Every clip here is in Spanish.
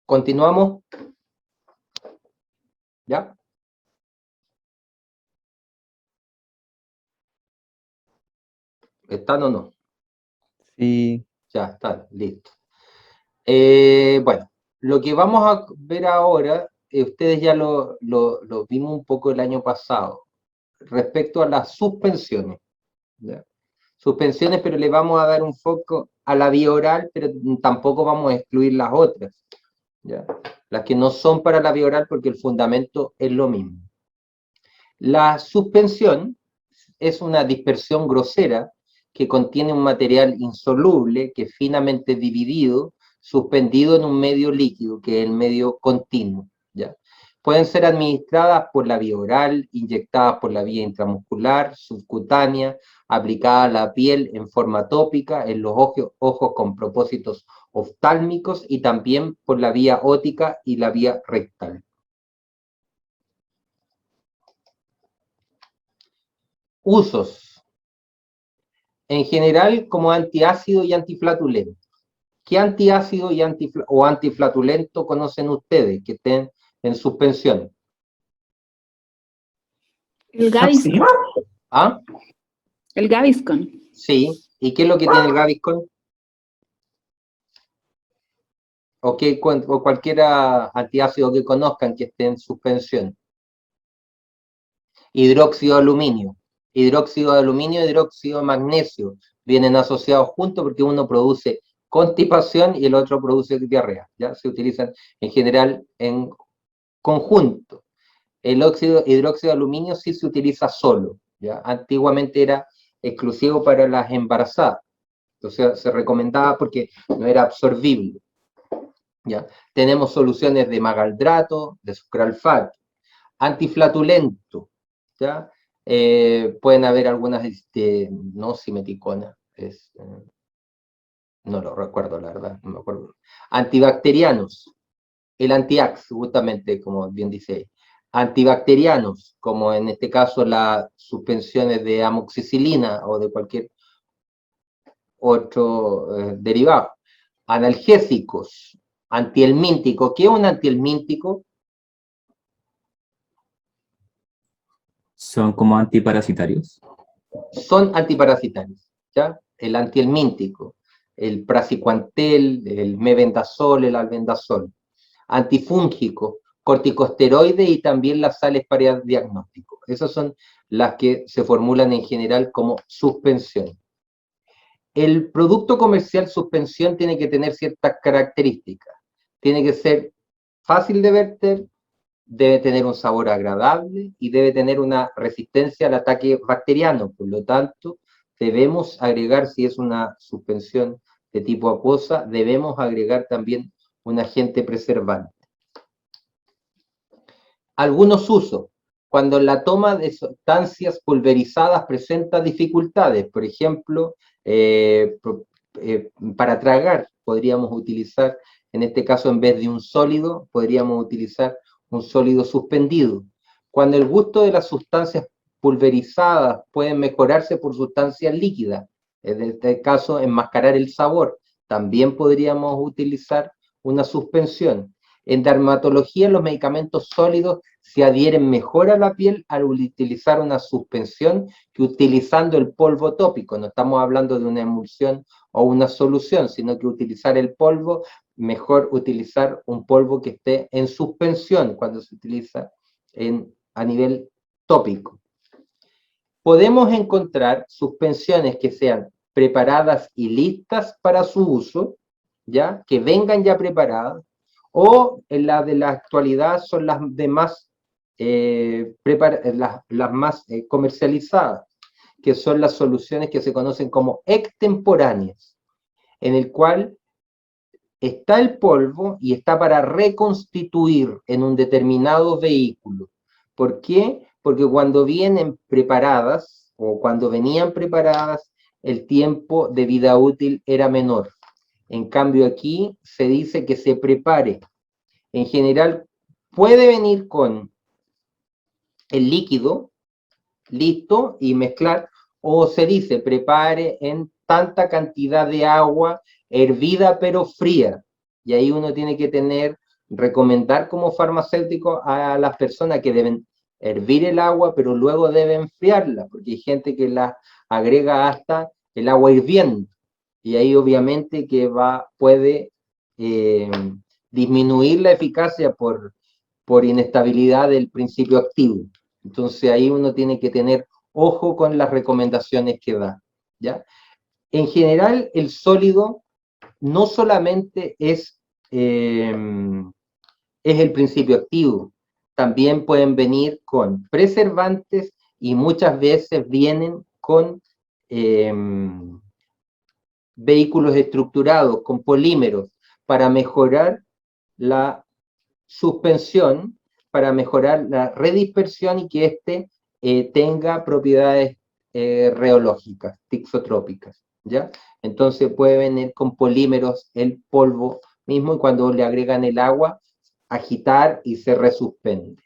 Continuamos. ¿Ya? ¿Están o no? Sí. Ya están, listo. Bueno, lo que vamos a ver ahora, ustedes ya lo vimos un poco el año pasado, respecto a las suspensiones. ¿Ya? Suspensiones, pero le vamos a dar un foco a la vía oral, pero tampoco vamos a excluir las otras. ¿Ya? Las que no son para la vía oral porque el fundamento es lo mismo. La suspensión es una dispersión grosera que contiene un material insoluble que es finamente dividido, suspendido en un medio líquido, que es el medio continuo. ¿Ya? Pueden ser administradas por la vía oral, inyectadas por la vía intramuscular, subcutánea, aplicada a la piel en forma tópica, en los ojos con propósitos oftálmicos y también por la vía ótica y la vía rectal. Usos. En general como antiácido y antiflatulento. ¿Qué antiácido y o antiflatulento conocen ustedes que estén en suspensión? El Gaviscon. ¿Ah? El Gaviscon. Sí. ¿Y qué es lo que tiene el Gaviscon? O cualquier antiácido que conozcan que esté en suspensión. Hidróxido de aluminio. Hidróxido de aluminio y hidróxido de magnesio vienen asociados juntos porque uno produce constipación y el otro produce diarrea. ¿Ya? Se utilizan en general en conjunto. El hidróxido de aluminio sí se utiliza solo. ¿Ya? Antiguamente era exclusivo para las embarazadas. Entonces se recomendaba porque no era absorbible. ¿Ya? Tenemos soluciones de magaldrato, de sucralfato, antiflatulento. ¿Ya? Pueden haber algunas, no simeticona, no lo recuerdo la verdad, no me acuerdo. Antibacterianos, el antiax, justamente, como bien dice ahí. Antibacterianos, como en este caso las suspensiones de amoxicilina o de cualquier otro derivado. Analgésicos, antihelmíntico. ¿Qué es un antihelmíntico? Son como antiparasitarios. Son antiparasitarios, ¿ya? El antihelmíntico, el praziquantel, el mebendazol, el albendazol. Antifúngico, corticosteroides y también las sales para diagnóstico. Esas son las que se formulan en general como suspensión. El producto comercial suspensión tiene que tener ciertas características. Tiene que ser fácil de verter, debe tener un sabor agradable y debe tener una resistencia al ataque bacteriano. Por lo tanto, debemos agregar, si es una suspensión de tipo acuosa, debemos agregar también un agente preservante. Algunos usos. Cuando la toma de sustancias pulverizadas presenta dificultades, por ejemplo, para tragar podríamos utilizar, en este caso en vez de un sólido, podríamos utilizar un sólido suspendido. Cuando el gusto de las sustancias pulverizadas puede mejorarse por sustancias líquidas, en este caso enmascarar el sabor, también podríamos utilizar una suspensión. En dermatología, los medicamentos sólidos se adhieren mejor a la piel al utilizar una suspensión que utilizando el polvo tópico. No estamos hablando de una emulsión o una solución, sino que utilizar el polvo, mejor utilizar un polvo que esté en suspensión cuando se utiliza a nivel tópico. Podemos encontrar suspensiones que sean preparadas y listas para su uso, ¿ya? Que vengan ya preparadas, o en la de la actualidad son las demás, las más comercializadas, que son las soluciones que se conocen como extemporáneas, en el cual está el polvo y está para reconstituir en un determinado vehículo. ¿Por qué? Porque cuando vienen preparadas o cuando venían preparadas, el tiempo de vida útil era menor. En cambio aquí se dice que se prepare. En general puede venir con el líquido listo y mezclar, o se dice prepare en tanta cantidad de agua hervida pero fría, Y ahí uno tiene que recomendar como farmacéutico a las personas que deben hervir el agua, pero luego deben enfriarla, porque hay gente que la agrega hasta el agua hirviendo. Y ahí obviamente que puede disminuir la eficacia por inestabilidad del principio activo. Entonces ahí uno tiene que tener ojo con las recomendaciones que da, ¿ya? En general, el sólido no solamente es el principio activo, también pueden venir con preservantes y muchas veces vienen con vehículos estructurados, con polímeros, para mejorar la suspensión, para mejorar la redispersión y que éste tenga propiedades reológicas, tixotrópicas, ¿ya? Entonces puede venir con polímeros el polvo mismo y cuando le agregan el agua, agitar y se resuspende.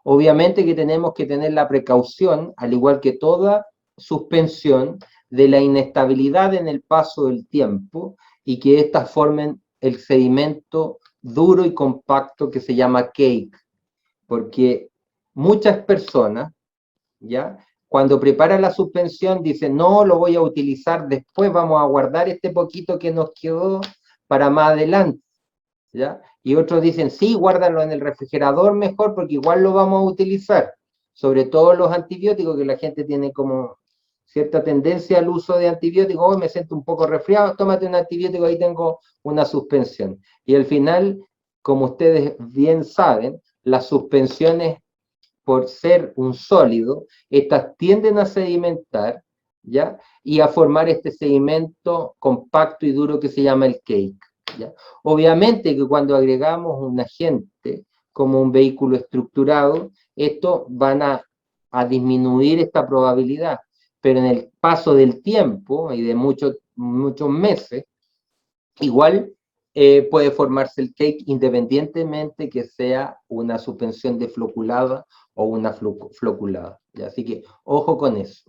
Obviamente que tenemos que tener la precaución, al igual que toda suspensión, de la inestabilidad en el paso del tiempo y que éstas formen el sedimento duro y compacto que se llama cake, porque muchas personas, ¿ya? Cuando preparan la suspensión dicen, no, lo voy a utilizar después, vamos a guardar este poquito que nos quedó para más adelante, ¿ya? Y otros dicen, sí, guárdalo en el refrigerador mejor porque igual lo vamos a utilizar, sobre todo los antibióticos, que la gente tiene como cierta tendencia al uso de antibióticos, hoy me siento un poco resfriado, tómate un antibiótico, ahí tengo una suspensión. Y al final, como ustedes bien saben, las suspensiones, por ser un sólido, estas tienden a sedimentar, ¿ya? Y a formar este sedimento compacto y duro que se llama el cake, ¿ya? Obviamente que cuando agregamos un agente como un vehículo estructurado, esto van a disminuir esta probabilidad, pero en el paso del tiempo y de muchos meses, igual puede formarse el cake independientemente que sea una suspensión defloculada o una floculada, ¿ya? Así que ojo con eso.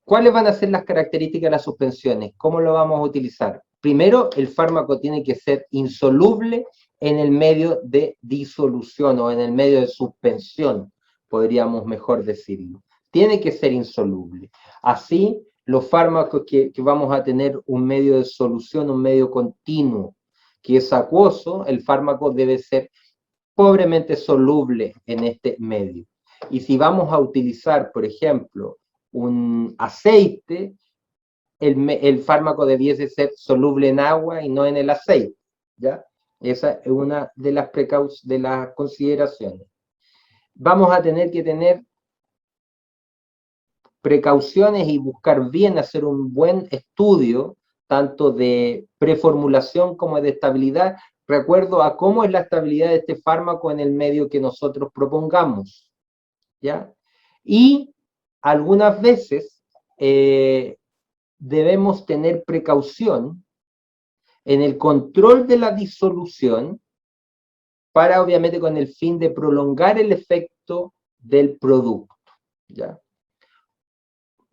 ¿Cuáles van a ser las características de las suspensiones? ¿Cómo lo vamos a utilizar? Primero, el fármaco tiene que ser insoluble en el medio de disolución o en el medio de suspensión, podríamos mejor decirlo. Tiene que ser insoluble. Así, los fármacos que vamos a tener un medio de solución, un medio continuo, que es acuoso, el fármaco debe ser pobremente soluble en este medio. Y si vamos a utilizar, por ejemplo, un aceite, el fármaco debiese ser soluble en agua y no en el aceite, ¿ya? Esa es una de las consideraciones. Vamos a tener que tener precauciones y buscar bien, hacer un buen estudio, tanto de preformulación como de estabilidad, de acuerdo a cómo es la estabilidad de este fármaco en el medio que nosotros propongamos, ¿ya? Y algunas veces debemos tener precaución en el control de la disolución para, obviamente, con el fin de prolongar el efecto del producto, ¿ya?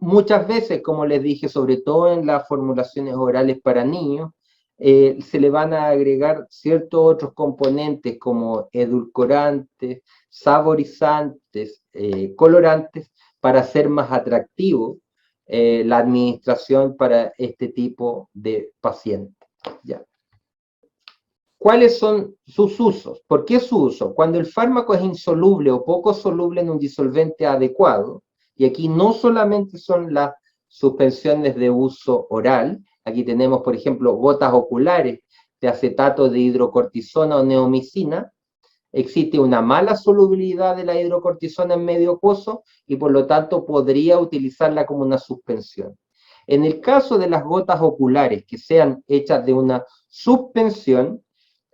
Muchas veces, como les dije, sobre todo en las formulaciones orales para niños, se le van a agregar ciertos otros componentes como edulcorantes, saborizantes, colorantes, para hacer más atractivo la administración para este tipo de pacientes, ¿ya? ¿Cuáles son sus usos? ¿Por qué su uso? Cuando el fármaco es insoluble o poco soluble en un disolvente adecuado, y aquí no solamente son las suspensiones de uso oral, aquí tenemos, por ejemplo, gotas oculares de acetato de hidrocortisona o neomicina, existe una mala solubilidad de la hidrocortisona en medio acuoso y por lo tanto podría utilizarla como una suspensión. En el caso de las gotas oculares que sean hechas de una suspensión,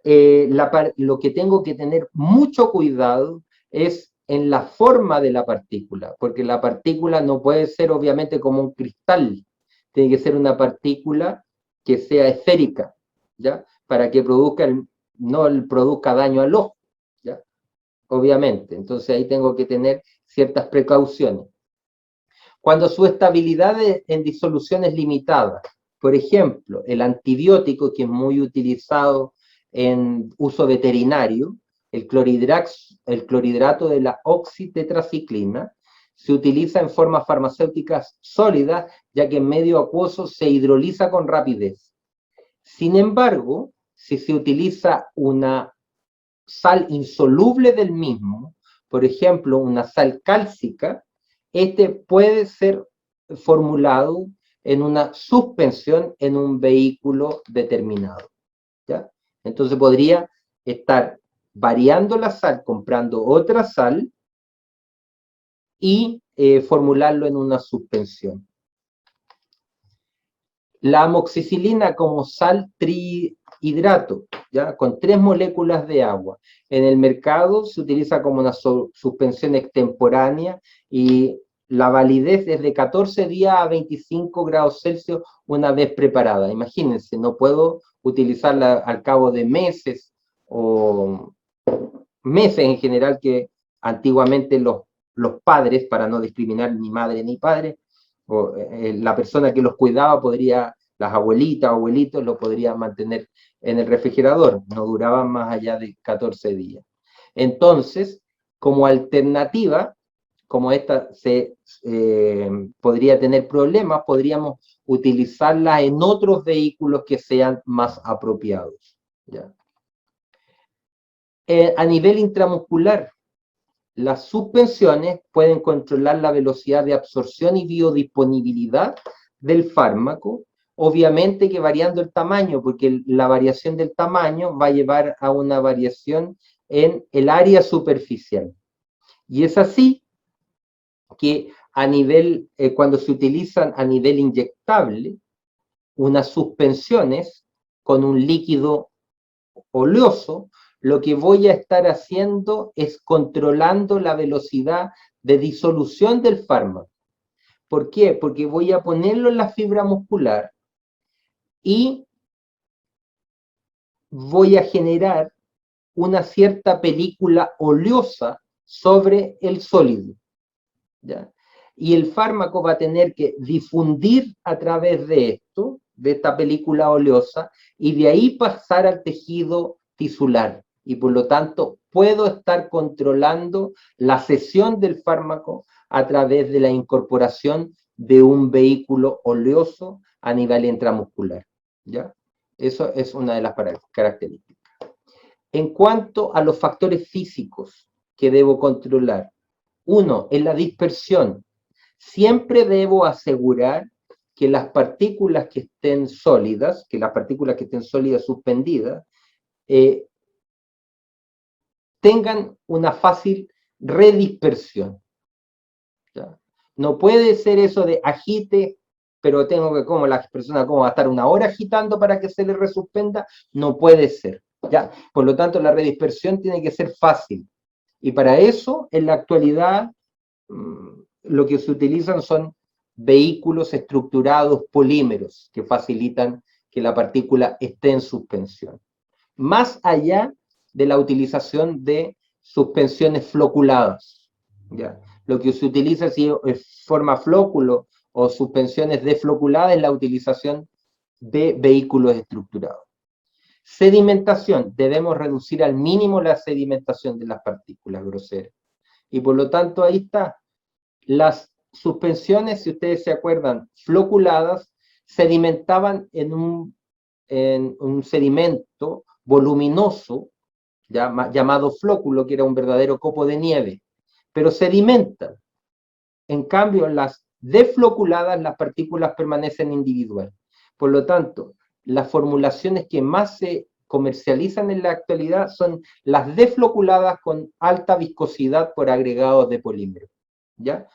lo que tengo que tener mucho cuidado es en la forma de la partícula, porque la partícula no puede ser obviamente como un cristal, tiene que ser una partícula que sea esférica, ¿ya? Para que no produzca daño al ojo, ¿ya? Obviamente, entonces ahí tengo que tener ciertas precauciones. Cuando su estabilidad en disolución es limitada, Por ejemplo, el antibiótico, que es muy utilizado en uso veterinario, el clorhidrato de la oxitetraciclina, se utiliza en formas farmacéuticas sólidas, ya que en medio acuoso se hidroliza con rapidez. Sin embargo, si se utiliza una sal insoluble del mismo, por ejemplo, una sal cálcica, este puede ser formulado en una suspensión en un vehículo determinado, ¿ya? Entonces podría estar variando la sal, comprando otra sal y formularlo en una suspensión. La amoxicilina como sal trihidrato, ¿ya? Con 3 moléculas de agua. En el mercado se utiliza como una suspensión extemporánea y la validez es de 14 días a 25 grados Celsius una vez preparada. Imagínense, no puedo utilizarla al cabo de meses o meses en general, que antiguamente los padres, para no discriminar ni madre ni padre, o la persona que los cuidaba podría, las abuelitas o abuelitos, lo podrían mantener en el refrigerador, no duraban más allá de 14 días. Entonces, como alternativa, como esta podría tener problemas, podríamos utilizarla en otros vehículos que sean más apropiados, ¿ya? A nivel intramuscular, las suspensiones pueden controlar la velocidad de absorción y biodisponibilidad del fármaco, obviamente que variando el tamaño, porque la variación del tamaño va a llevar a una variación en el área superficial. Y es así que a nivel, cuando se utilizan a nivel inyectable, unas suspensiones con un líquido oleoso, lo que voy a estar haciendo es controlando la velocidad de disolución del fármaco. ¿Por qué? Porque voy a ponerlo en la fibra muscular y voy a generar una cierta película oleosa sobre el sólido, ¿ya? Y el fármaco va a tener que difundir a través de esto, de esta película oleosa, y de ahí pasar al tejido tisular. Y por lo tanto, puedo estar controlando la cesión del fármaco a través de la incorporación de un vehículo oleoso a nivel intramuscular, ¿ya? Eso es una de las características. En cuanto a los factores físicos que debo controlar, uno, en la dispersión, siempre debo asegurar que las partículas que estén sólidas, suspendidas, tengan una fácil redispersión, ¿ya? No puede ser eso de agite, pero tengo que, como la persona, ¿cómo va a estar una hora agitando para que se le resuspenda? No puede ser, ¿ya? Por lo tanto, la redispersión tiene que ser fácil. Y para eso, en la actualidad, lo que se utilizan son vehículos estructurados polímeros que facilitan que la partícula esté en suspensión. Más allá de la utilización de suspensiones floculadas, ¿ya? Lo que se utiliza si forma flóculo o suspensiones defloculadas es la utilización de vehículos estructurados. Sedimentación. Debemos reducir al mínimo la sedimentación de las partículas groseras. Y por lo tanto, ahí está. Las suspensiones, si ustedes se acuerdan, floculadas, sedimentaban en un sedimento voluminoso, llamado flóculo, que era un verdadero copo de nieve, pero sedimentan. En cambio, las defloculadas, las partículas permanecen individuales. Por lo tanto, las formulaciones que más se comercializan en la actualidad son las defloculadas con alta viscosidad por agregados de polímero, ¿ya?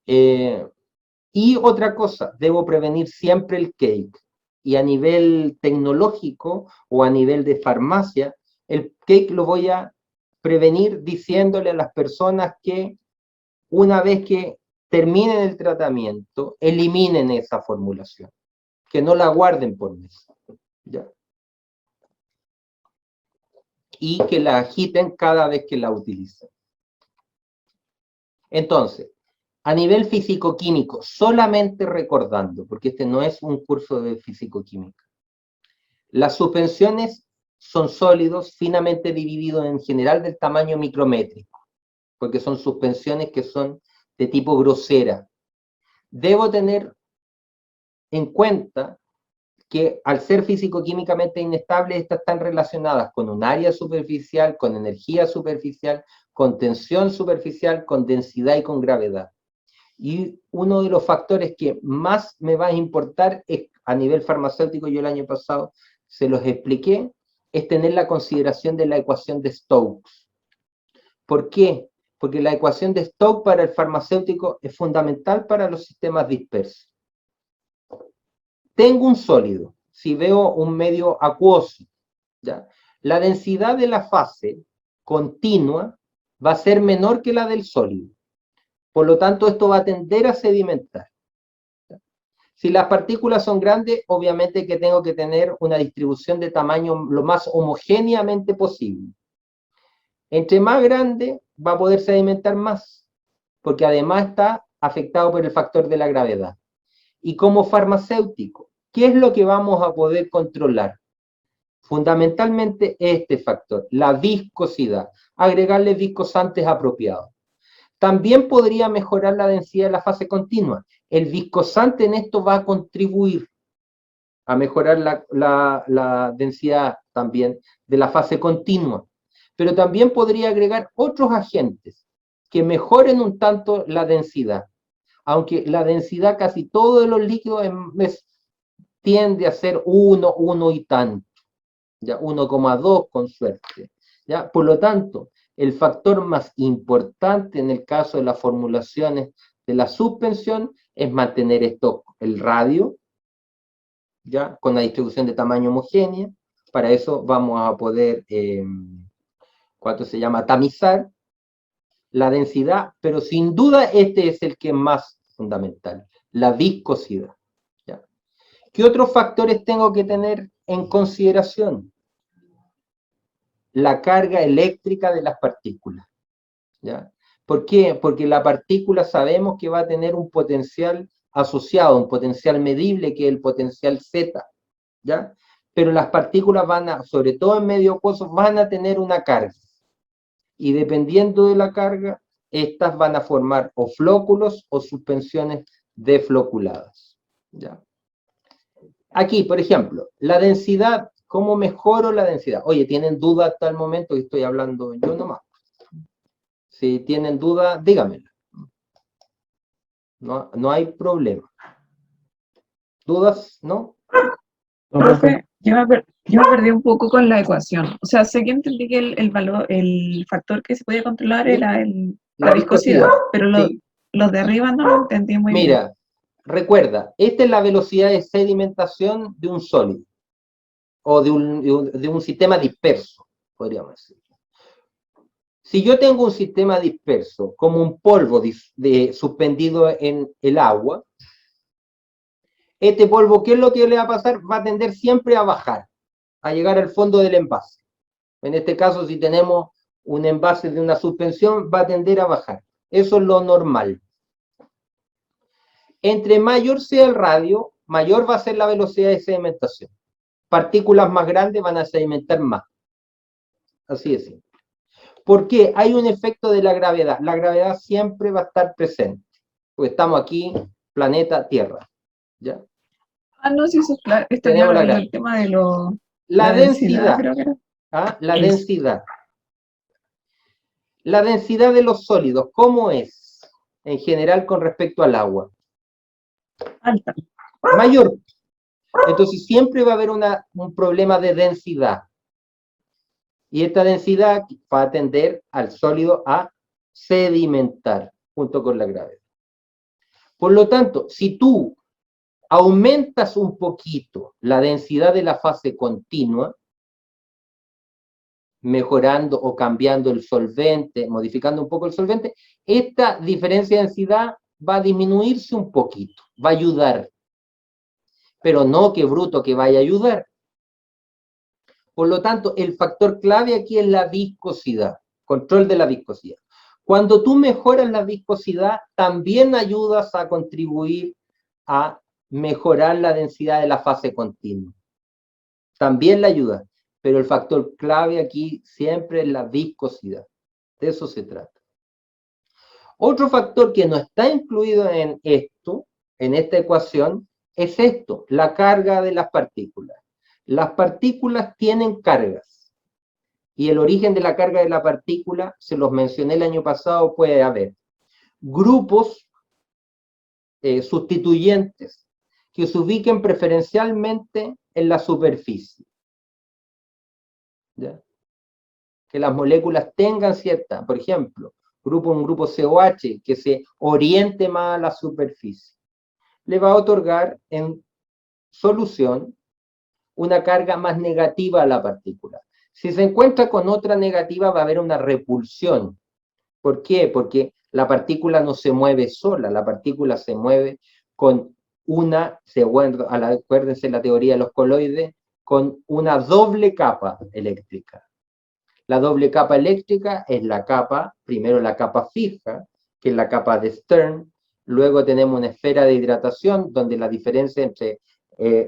Y otra cosa, debo prevenir siempre el cake. Y a nivel tecnológico o a nivel de farmacia, el cake lo voy a prevenir diciéndole a las personas que una vez que terminen el tratamiento, eliminen esa formulación, que no la guarden por meses, ¿ya? Y que la agiten cada vez que la utilicen. Entonces, A nivel físico-químico, solamente recordando, porque este no es un curso de físico-química. Las suspensiones son sólidos finamente divididos en general del tamaño micrométrico, porque son suspensiones que son de tipo grosera. Debo tener en cuenta que al ser físico-químicamente inestables, estas están relacionadas con un área superficial, con energía superficial, con tensión superficial, con densidad y con gravedad. Y uno de los factores que más me va a importar es, a nivel farmacéutico, yo el año pasado se los expliqué, es tener la consideración de la ecuación de Stokes. ¿Por qué? Porque la ecuación de Stokes para el farmacéutico es fundamental para los sistemas dispersos. Tengo un sólido, si veo un medio acuoso, ¿ya? La densidad de la fase continua va a ser menor que la del sólido. Por lo tanto, esto va a tender a sedimentar. Si las partículas son grandes, obviamente que tengo que tener una distribución de tamaño lo más homogéneamente posible. Entre más grande, va a poder sedimentar más, porque además está afectado por el factor de la gravedad. Y como farmacéutico, ¿qué es lo que vamos a poder controlar? Fundamentalmente este factor, la viscosidad, agregarle viscosantes apropiados. También podría mejorar la densidad de la fase continua. El viscosante en esto va a contribuir a mejorar la densidad también de la fase continua. Pero también podría agregar otros agentes que mejoren un tanto la densidad. Aunque la densidad casi todos los líquidos tiende a ser 1 y tanto. Ya 1,2 con suerte. ¿Ya? Por lo tanto, el factor más importante en el caso de las formulaciones de la suspensión es mantener esto, el radio, ¿ya? Con la distribución de tamaño homogénea. Para eso vamos a poder, ¿cuánto se llama? Tamizar la densidad, pero sin duda este es el que es más fundamental, la viscosidad. ¿Ya? ¿Qué otros factores tengo que tener en consideración? La carga eléctrica de las partículas. ¿Ya? ¿Por qué? Porque la partícula sabemos que va a tener un potencial asociado, un potencial medible, que es el potencial Z. ¿Ya? Pero las partículas van a, sobre todo en medio acuoso, van a tener una carga. Y dependiendo de la carga, estas van a formar o flóculos o suspensiones defloculadas. ¿Ya? Aquí, por ejemplo, la densidad. ¿Cómo mejoro la densidad? Oye, ¿tienen duda hasta el momento que estoy hablando yo nomás? Si tienen duda, dígamela. No hay problema. ¿Dudas? ¿No? Profe, yo me perdí un poco con la ecuación. O sea, sé que entendí que el valor, el factor que se podía controlar era la viscosidad, pero sí. los de arriba no lo entendí muy bien. Mira, recuerda, esta es la velocidad de sedimentación de un sólido o de un sistema disperso, podríamos decir. Si yo tengo un sistema disperso, como un polvo suspendido en el agua, este polvo, ¿qué es lo que le va a pasar? Va a tender siempre a bajar, a llegar al fondo del envase. En este caso, si tenemos un envase de una suspensión, va a tender a bajar. Eso es lo normal. Entre mayor sea el radio, mayor va a ser la velocidad de sedimentación. Partículas más grandes van a sedimentar más. Así es simple. ¿Por qué? Hay un efecto de la gravedad. La gravedad siempre va a estar presente. Porque estamos aquí, planeta Tierra. ¿Ya? No, sí, eso está Tenemos claro, la el tema de la densidad. creo que era. ¿Ah? La densidad. La densidad de los sólidos, ¿cómo es en general con respecto al agua? Alta. Mayor. Entonces siempre va a haber un problema de densidad. Y esta densidad va a tender al sólido a sedimentar junto con la gravedad. Por lo tanto, si tú aumentas un poquito la densidad de la fase continua, mejorando o cambiando el solvente, modificando un poco el solvente, esta diferencia de densidad va a disminuirse un poquito, va a ayudar. Pero no que bruto que vaya a ayudar. Por lo tanto, el factor clave aquí es la viscosidad, control de la viscosidad. Cuando tú mejoras la viscosidad, también ayudas a contribuir a mejorar la densidad de la fase continua. También la ayuda, pero el factor clave aquí siempre es la viscosidad. De eso se trata. Otro factor que no está incluido en esto, en esta ecuación, es esto, la carga de las partículas. Las partículas tienen cargas. Y el origen de la carga de la partícula, se los mencioné el año pasado, puede haber grupos sustituyentes que se ubiquen preferencialmente en la superficie. ¿Ya? Que las moléculas tengan cierta, por ejemplo, un grupo COH que se oriente más a la superficie, le va a otorgar en solución una carga más negativa a la partícula. Si se encuentra con otra negativa, va a haber una repulsión. ¿Por qué? Porque la partícula no se mueve sola, la partícula se mueve con una, acuérdense la teoría de los coloides, con una doble capa eléctrica. La doble capa eléctrica es la capa, primero la capa fija, que es la capa de Stern, luego tenemos una esfera de hidratación, donde la diferencia entre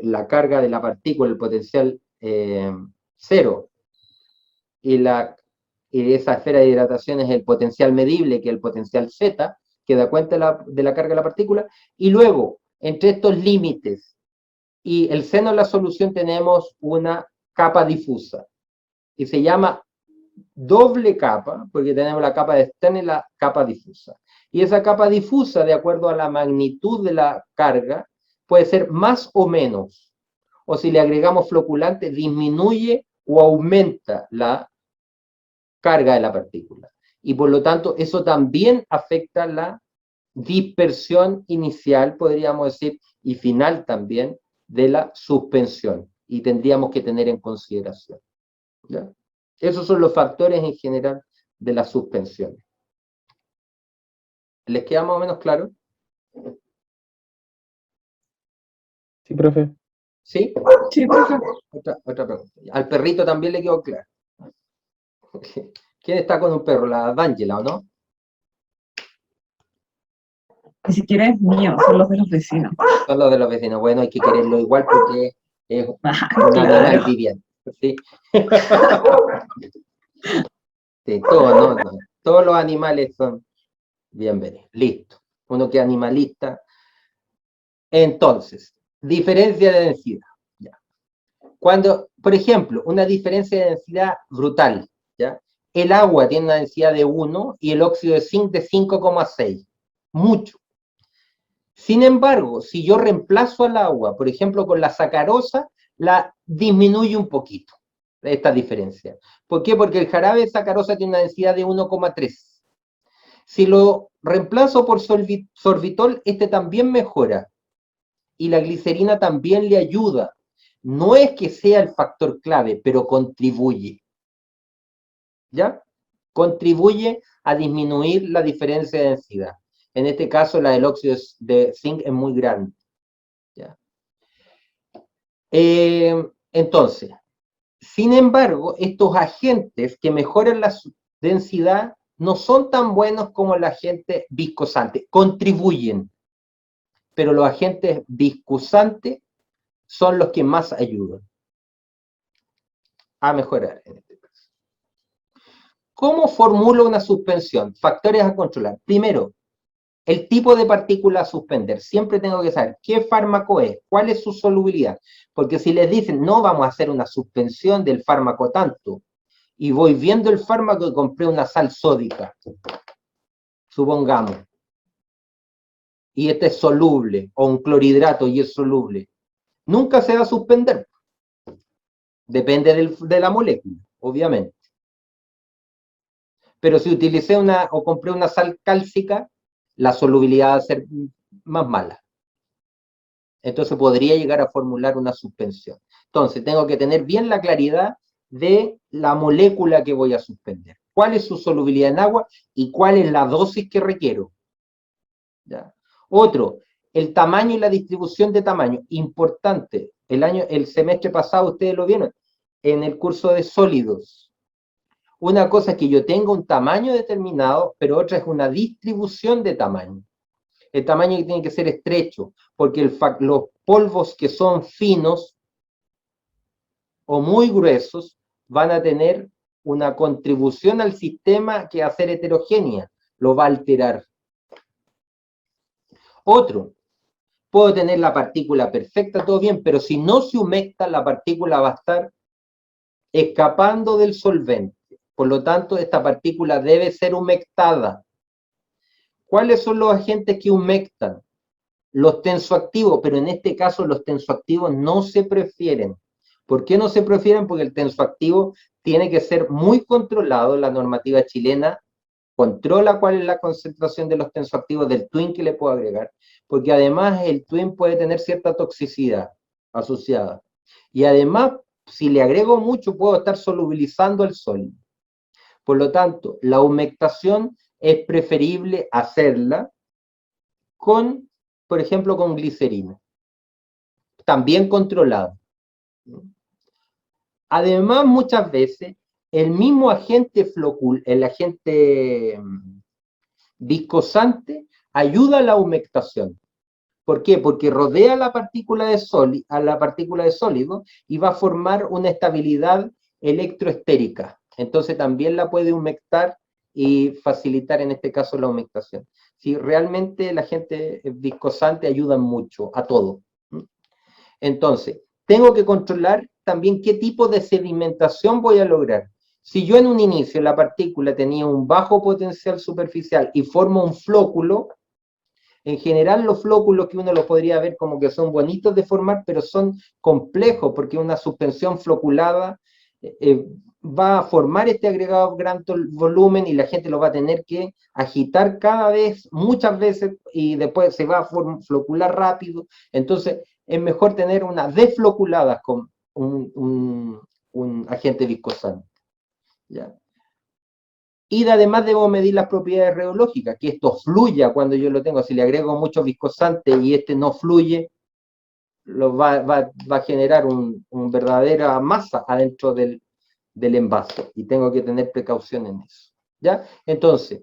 la carga de la partícula, el potencial cero, y esa esfera de hidratación es el potencial medible, que es el potencial Z, que da cuenta de la carga de la partícula, y luego, entre estos límites y el seno de la solución tenemos una capa difusa, y se llama doble capa, porque tenemos la capa de Stern y la capa difusa. Y esa capa difusa, de acuerdo a la magnitud de la carga, puede ser más o menos. O si le agregamos floculante, disminuye o aumenta la carga de la partícula. Y por lo tanto, eso también afecta la dispersión inicial, podríamos decir, y final también, de la suspensión. Y tendríamos que tener en consideración. ¿Ya? Esos son los factores en general de las suspensiones. ¿Les queda más o menos claro? Sí, profe. ¿Sí? Sí, profe. Otra pregunta. Al perrito también le quedó claro. ¿Quién está con un perro? ¿La D'Angela o no? Ni siquiera es mío, son los de los vecinos. Son los de los vecinos. Bueno, hay que quererlo igual porque es un Claro. animal viviente. ¿Sí? Sí, todos los animales son bienvenidos. Listo. Uno que es animalista. Entonces, diferencia de densidad. ¿Ya? Cuando, por ejemplo, una diferencia de densidad brutal, ¿ya? El agua tiene una densidad de 1 y el óxido de zinc de 5,6. Mucho. Sin embargo, si yo reemplazo al agua, por ejemplo, con la sacarosa, la disminuye un poquito, esta diferencia. ¿Por qué? Porque el jarabe de sacarosa tiene una densidad de 1,3. Si lo reemplazo por sorbitol, este también mejora. Y la glicerina también le ayuda. No es que sea el factor clave, pero contribuye. ¿Ya? Contribuye a disminuir la diferencia de densidad. En este caso, la del óxido de zinc es muy grande. ¿Ya? Entonces, sin embargo, estos agentes que mejoran la densidad no son tan buenos como el agente viscosante. Contribuyen, pero los agentes viscosantes son los que más ayudan a mejorar en este caso. ¿Cómo formulo una suspensión? Factores a controlar. Primero, el tipo de partícula a suspender. Siempre tengo que saber qué fármaco es, cuál es su solubilidad. Porque si les dicen, no, vamos a hacer una suspensión del fármaco tanto, y voy viendo el fármaco y compré una sal sódica, supongamos, y este es soluble, o un clorhidrato y es soluble, nunca se va a suspender. Depende de la molécula, obviamente. Pero si utilicé o compré una sal cálcica, la solubilidad va a ser más mala. Entonces podría llegar a formular una suspensión. Entonces tengo que tener bien la claridad de la molécula que voy a suspender. ¿Cuál es su solubilidad en agua y cuál es la dosis que requiero? ¿Ya? Otro, el tamaño y la distribución de tamaño. Importante. El semestre pasado ustedes lo vieron en el curso de sólidos. Una cosa es que yo tenga un tamaño determinado, pero otra es una distribución de tamaño. El tamaño tiene que ser estrecho, porque los polvos que son finos o muy gruesos van a tener una contribución al sistema que va a ser heterogénea, lo va a alterar. Otro, puedo tener la partícula perfecta, todo bien, pero si no se humecta, la partícula va a estar escapando del solvente. Por lo tanto, esta partícula debe ser humectada. ¿Cuáles son los agentes que humectan? Los tensoactivos, pero en este caso los tensoactivos no se prefieren. ¿Por qué no se prefieren? Porque el tensoactivo tiene que ser muy controlado. La normativa chilena controla cuál es la concentración de los tensoactivos del twin que le puedo agregar, porque además el twin puede tener cierta toxicidad asociada. Y además, si le agrego mucho, puedo estar solubilizando el sólido. Por lo tanto, la humectación es preferible hacerla con, por ejemplo, con glicerina, también controlada. Además, muchas veces, el mismo agente el agente viscosante ayuda a la humectación. ¿Por qué? Porque rodea la partícula de sólido y va a formar una estabilidad electroestérica. Entonces también la puede humectar y facilitar en este caso la humectación. Si realmente el agente viscosante ayuda mucho a todo. Entonces, tengo que controlar también qué tipo de sedimentación voy a lograr. Si yo en un inicio la partícula tenía un bajo potencial superficial y formo un flóculo, en general los flóculos que uno los podría ver como que son bonitos de formar, pero son complejos porque una suspensión floculada va a formar este agregado gran volumen y la gente lo va a tener que agitar cada vez, muchas veces, y después se va a flocular rápido. Entonces es mejor tener una desfloculada con un agente viscosante. ¿Ya? Y además debo medir las propiedades reológicas, que esto fluya cuando yo lo tengo. Si le agrego mucho viscosante y este no fluye, va a generar una verdadera masa adentro del envase. Y tengo que tener precaución en eso. ¿Ya? Entonces,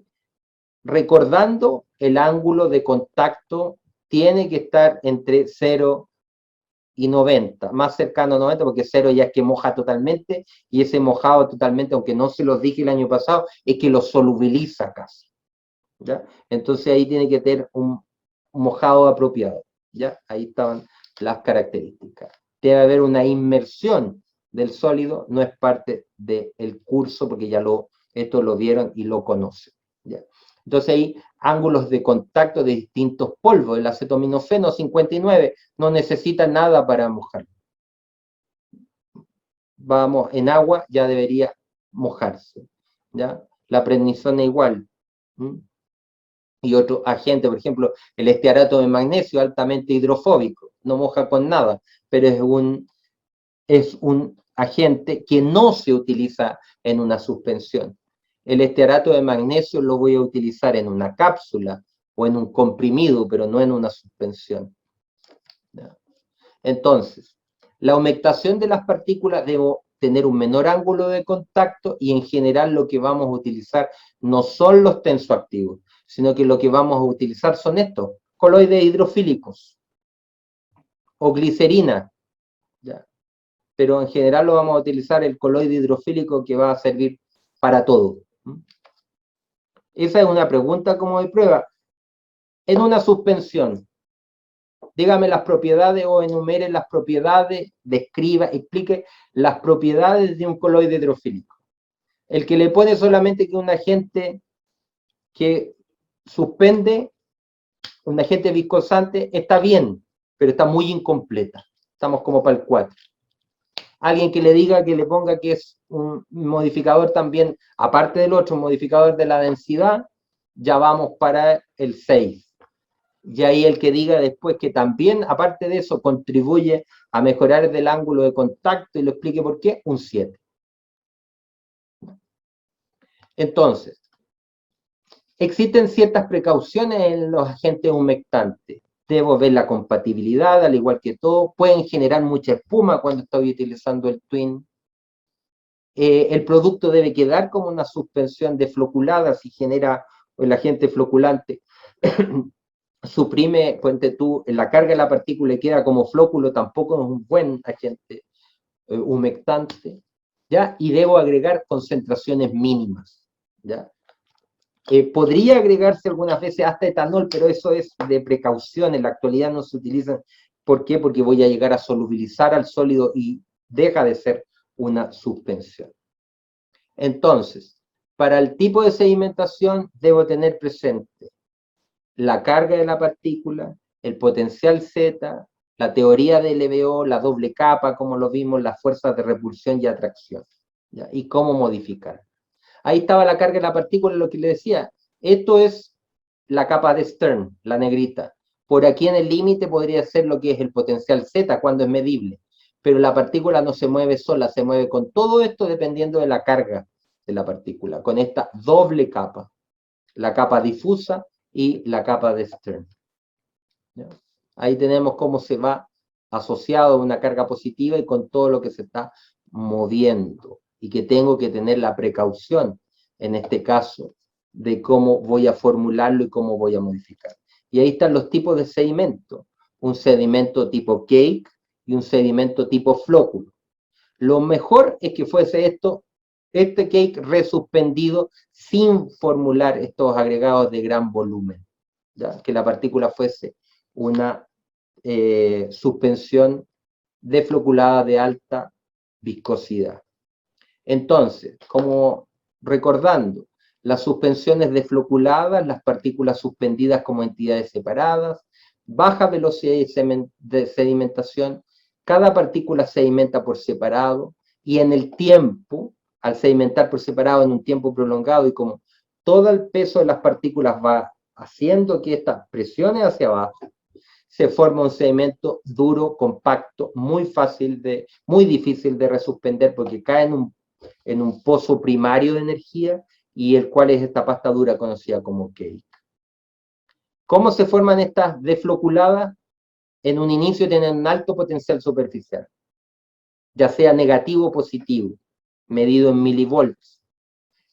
recordando, el ángulo de contacto tiene que estar entre 0 y 90, más cercano a 90, porque 0 ya es que moja totalmente, y ese mojado totalmente, aunque no se los dije el año pasado, es que lo solubiliza casi, ¿ya? Entonces ahí tiene que tener un mojado apropiado, ¿ya? Ahí estaban las características. Debe haber una inmersión del sólido, no es parte del curso, porque ya esto lo vieron y lo conocen, ¿ya? Entonces hay ángulos de contacto de distintos polvos. El acetaminofeno 59 no necesita nada para mojarlo. Vamos, en agua ya debería mojarse, ¿ya? La prednisona igual. Y otro agente, por ejemplo, el estearato de magnesio altamente hidrofóbico, no moja con nada, pero es un agente que no se utiliza en una suspensión. El estearato de magnesio lo voy a utilizar en una cápsula o en un comprimido, pero no en una suspensión. ¿Ya? Entonces, la humectación de las partículas debo tener un menor ángulo de contacto y en general lo que vamos a utilizar no son los tensoactivos, sino que lo que vamos a utilizar son estos, coloides hidrofílicos o glicerina, ¿ya? Pero en general lo vamos a utilizar el coloide hidrofílico que va a servir para todo. Esa es una pregunta como de prueba. En una suspensión, dígame las propiedades o enumere las propiedades, describa, explique las propiedades de un coloide hidrofílico. El que le pone solamente que un agente que suspende, un agente viscosante, está bien, pero está muy incompleta. Estamos como para el 4. Alguien que le diga, que le ponga que es un modificador también, aparte del otro, un modificador de la densidad, ya vamos para el 6. Y ahí el que diga después que también, aparte de eso, contribuye a mejorar el ángulo de contacto y lo explique por qué, un 7. Entonces, existen ciertas precauciones en los agentes humectantes. Debo ver la compatibilidad, al igual que todo. Pueden generar mucha espuma cuando estoy utilizando el twin. el producto debe quedar como una suspensión defloculada si genera el agente floculante. Suprime, ponte tú, la carga de la partícula y queda como flóculo, tampoco es un buen agente humectante, ¿ya? Y debo agregar concentraciones mínimas, ¿ya? Podría agregarse algunas veces hasta etanol, pero eso es de precaución, en la actualidad no se utiliza. ¿Por qué? Porque voy a llegar a solubilizar al sólido y deja de ser una suspensión. Entonces, para el tipo de sedimentación debo tener presente la carga de la partícula, el potencial Z, la teoría de LBO, la doble capa, como lo vimos, las fuerzas de repulsión y atracción, ¿ya? Y cómo modificar. Ahí estaba la carga de la partícula, lo que le decía. Esto es la capa de Stern, la negrita. Por aquí en el límite podría ser lo que es el potencial Z cuando es medible. Pero la partícula no se mueve sola, se mueve con todo esto dependiendo de la carga de la partícula, con esta doble capa. La capa difusa y la capa de Stern. ¿Ya? Ahí tenemos cómo se va asociado a una carga positiva y con todo lo que se está moviendo. Y que tengo que tener la precaución, en este caso, de cómo voy a formularlo y cómo voy a modificar. Y ahí están los tipos de sedimento. Un sedimento tipo cake y un sedimento tipo flóculo. Lo mejor es que fuese este cake resuspendido sin formular estos agregados de gran volumen, ¿ya? Que la partícula fuese una suspensión defloculada de alta viscosidad. Entonces, como recordando, las suspensiones defloculadas, las partículas suspendidas como entidades separadas, baja velocidad de sedimentación, cada partícula sedimenta por separado y en el tiempo, al sedimentar por separado en un tiempo prolongado y como todo el peso de las partículas va haciendo que estas presiones hacia abajo, se forma un sedimento duro, compacto, muy difícil de resuspender porque cae en un pozo primario de energía y el cual es esta pasta dura conocida como cake. ¿Cómo se forman estas defloculadas? En un inicio tienen un alto potencial superficial, ya sea negativo o positivo, medido en milivolts,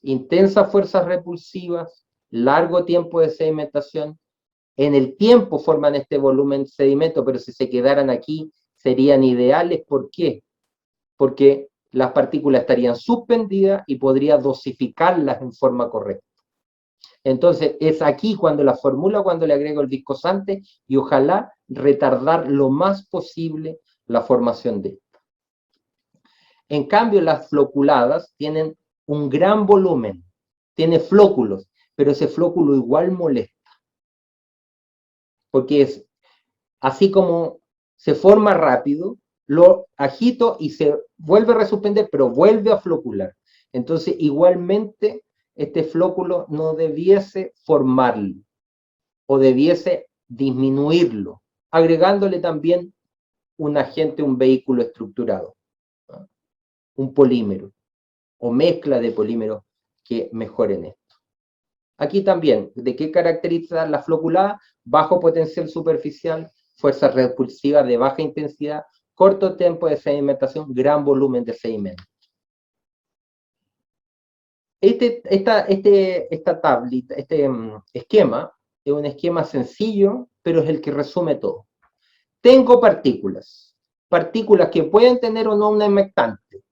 intensas fuerzas repulsivas, largo tiempo de sedimentación. En el tiempo forman este volumen de sedimento, pero si se quedaran aquí serían ideales. ¿Por qué? Porque las partículas estarían suspendidas y podría dosificarlas en forma correcta. Entonces, es aquí cuando la formula, cuando le agrego el viscosante y ojalá retardar lo más posible la formación de esto. En cambio, las floculadas tienen un gran volumen, tiene flóculos, pero ese flóculo igual molesta. Porque es así como se forma rápido, lo agito y se vuelve a resuspender, pero vuelve a flocular. Entonces, igualmente, este flóculo no debiese formarlo o debiese disminuirlo, agregándole también un agente, un vehículo estructurado, ¿no? Un polímero o mezcla de polímeros que mejoren esto. Aquí también, ¿de qué caracteriza la floculada? Bajo potencial superficial, fuerza repulsiva de baja intensidad, corto tiempo de sedimentación, gran volumen de sedimento. Esta tablita, esquema, es un esquema sencillo, pero es el que resume todo. Tengo partículas que pueden tener o no un humectante,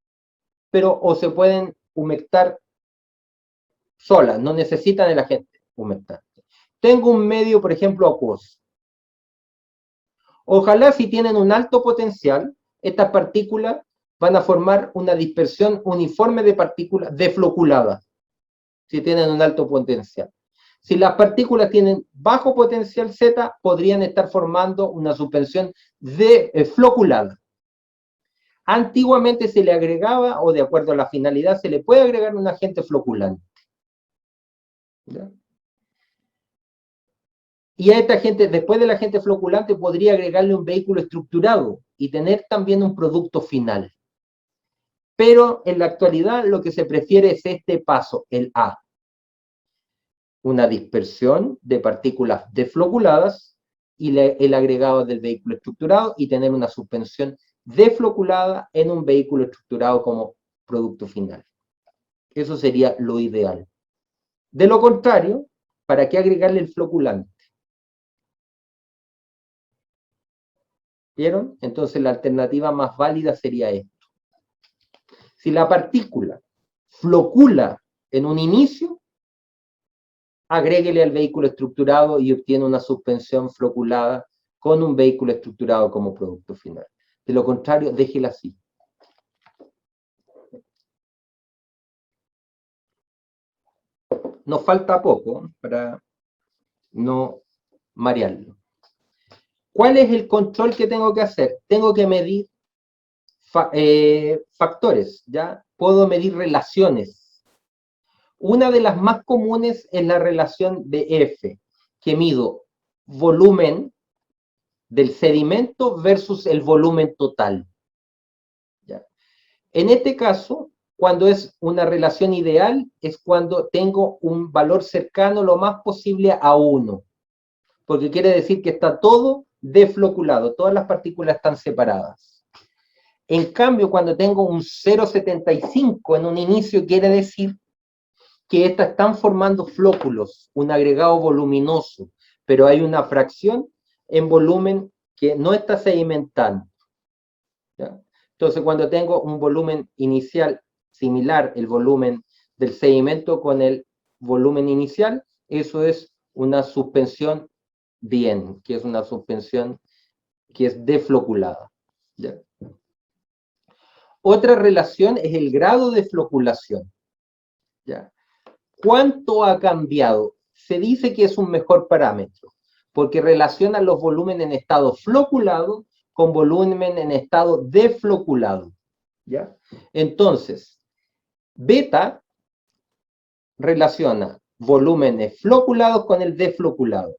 pero o se pueden humectar solas, no necesitan el agente humectante. Tengo un medio, por ejemplo, acuoso. Ojalá si tienen un alto potencial, estas partículas van a formar una dispersión uniforme de partículas defloculadas, si tienen un alto potencial. Si las partículas tienen bajo potencial Z, podrían estar formando una suspensión floculada. Antiguamente se le agregaba, o de acuerdo a la finalidad, se le puede agregar un agente floculante. ¿Ya? Y a esta gente, después del agente floculante, podría agregarle un vehículo estructurado y tener también un producto final. Pero en la actualidad lo que se prefiere es este paso, el A. Una dispersión de partículas defloculadas y el agregado del vehículo estructurado y tener una suspensión defloculada en un vehículo estructurado como producto final. Eso sería lo ideal. De lo contrario, ¿para qué agregarle el floculante? ¿Vieron? Entonces la alternativa más válida sería esto. Si la partícula flocula en un inicio, agréguele al vehículo estructurado y obtiene una suspensión floculada con un vehículo estructurado como producto final. De lo contrario, déjela así. Nos falta poco para no marearlo. ¿Cuál es el control que tengo que hacer? Tengo que medir factores, ¿ya? Puedo medir relaciones. Una de las más comunes es la relación de F, que mido volumen del sedimento versus el volumen total. ¿Ya? En este caso, cuando es una relación ideal, es cuando tengo un valor cercano lo más posible a 1, porque quiere decir que está todo defloculado, todas las partículas están separadas. En cambio, cuando tengo un 0,75 en un inicio, quiere decir que estas están formando flóculos, un agregado voluminoso, pero hay una fracción en volumen que no está sedimentando. ¿Ya? Entonces, cuando tengo un volumen inicial similar, el volumen del sedimento con el volumen inicial, eso es una suspensión bien, que es una suspensión que es defloculada. ¿Ya? Otra relación es el grado de floculación. ¿Ya? ¿Cuánto ha cambiado? Se dice que es un mejor parámetro, porque relaciona los volúmenes en estado floculado con volumen en estado defloculado. ¿Ya? Entonces, beta relaciona volúmenes floculados con el defloculado.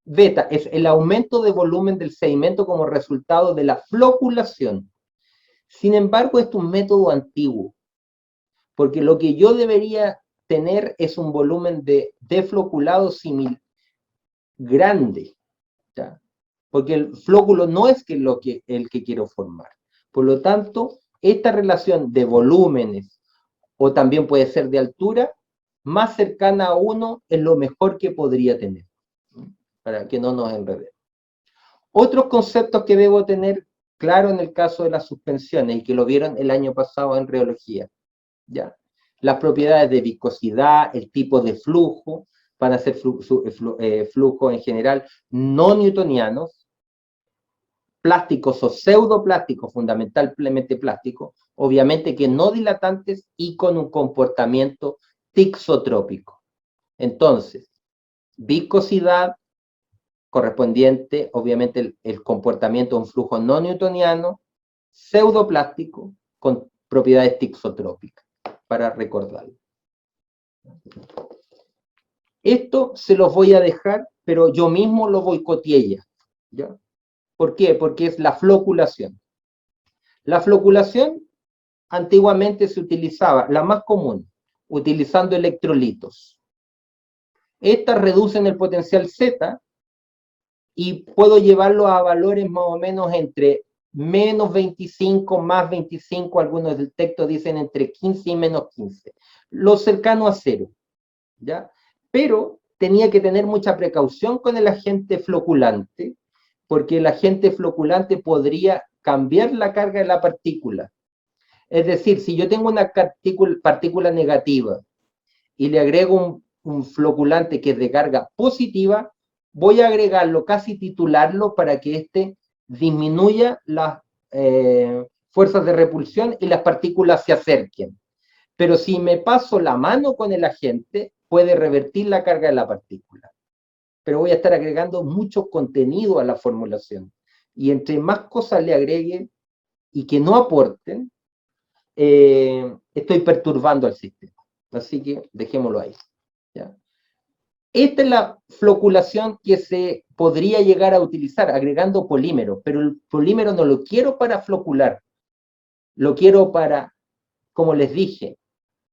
Beta es el aumento de volumen del sedimento como resultado de la floculación. Sin embargo, esto es un método antiguo, porque lo que yo debería tener es un volumen de defloculado similar grande, ¿ya? Porque el flóculo no es el que quiero formar. Por lo tanto, esta relación de volúmenes, o también puede ser de altura, más cercana a 1 es lo mejor que podría tener, para que no nos enredemos. Otros conceptos que debo tener claro en el caso de las suspensiones, y que lo vieron el año pasado en reología, ¿ya? Las propiedades de viscosidad, el tipo de flujo, van a ser flujos en general no newtonianos, plásticos o pseudoplásticos, fundamentalmente plásticos, obviamente que no dilatantes y con un comportamiento tixotrópico. Entonces, viscosidad correspondiente, obviamente, el comportamiento de un flujo no newtoniano, pseudoplástico, con propiedades tixotrópicas, para recordarlo. Esto se los voy a dejar, pero yo mismo lo boicoteé ya, ¿ya? ¿Por qué? Porque es la floculación. La floculación antiguamente se utilizaba, la más común, utilizando electrolitos. Estas reducen el potencial Z y puedo llevarlo a valores más o menos entre menos 25, más 25, algunos del texto dicen entre 15 y menos 15. Lo cercano a cero, ¿ya? Pero tenía que tener mucha precaución con el agente floculante, porque el agente floculante podría cambiar la carga de la partícula. Es decir, si yo tengo una partícula negativa y le agrego un floculante que es de carga positiva, voy a agregarlo, casi titularlo, para que éste disminuya las fuerzas de repulsión y las partículas se acerquen. Pero si me paso la mano con el agente, puede revertir la carga de la partícula. Pero voy a estar agregando mucho contenido a la formulación. Y entre más cosas le agregue y que no aporten, estoy perturbando al sistema. Así que dejémoslo ahí. ¿Ya? Esta es la floculación que se podría llegar a utilizar agregando polímero, pero el polímero no lo quiero para flocular, lo quiero para, como les dije,